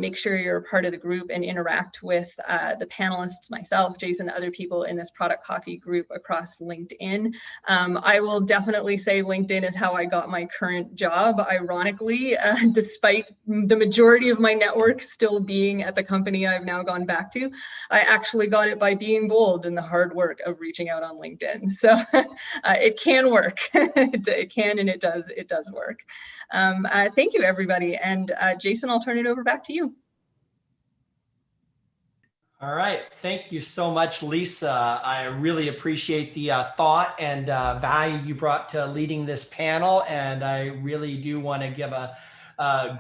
S2: Make sure you're a part of the group and interact with the panelists, myself, Jason, other people in this Product Coffee group across LinkedIn. I will definitely say LinkedIn is how I got my current job, ironically, despite the majority of my network still being at the company I've now gone back to. I actually got it by being bold and the hard work of reaching out on LinkedIn. So it can work. It can, and it does work. Thank you, everybody. And Jason, I'll turn it over back to you.
S1: All right. Thank you so much, Lisa. I really appreciate the thought and value you brought to leading this panel. And I really do want to give a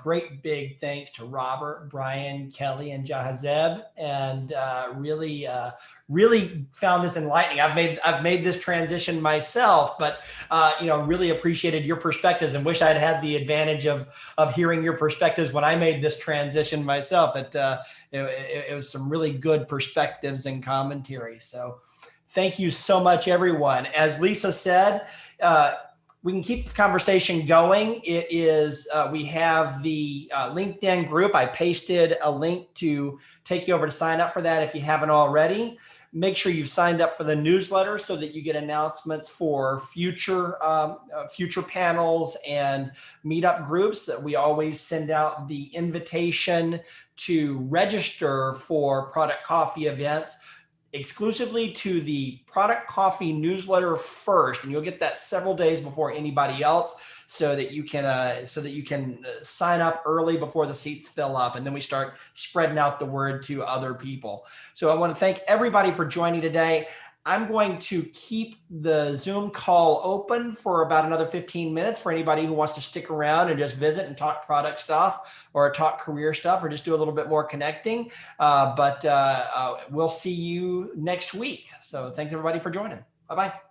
S1: Great big thanks to Robert, Brian, Kelly, and Jahazeb, and really found this enlightening. I've made this transition myself, but really appreciated your perspectives and wish I'd had the advantage of hearing your perspectives when I made this transition myself. It was some really good perspectives and commentary. So thank you so much, everyone. As Lisa said, we can keep this conversation going. It is, we have the LinkedIn group. I pasted a link to take you over to sign up for that if you haven't already. Make sure you've signed up for the newsletter so that you get announcements for future panels and meetup groups. That we always send out the invitation to register for Product Coffee events exclusively to the Product Coffee newsletter first, and you'll get that several days before anybody else, so that you can sign up early before the seats fill up, and then we start spreading out the word to other people. So I want to thank everybody for joining today. I'm going to keep the Zoom call open for about another 15 minutes for anybody who wants to stick around and just visit and talk product stuff or talk career stuff or just do a little bit more connecting. But we'll see you next week. So thanks everybody for joining. Bye-bye.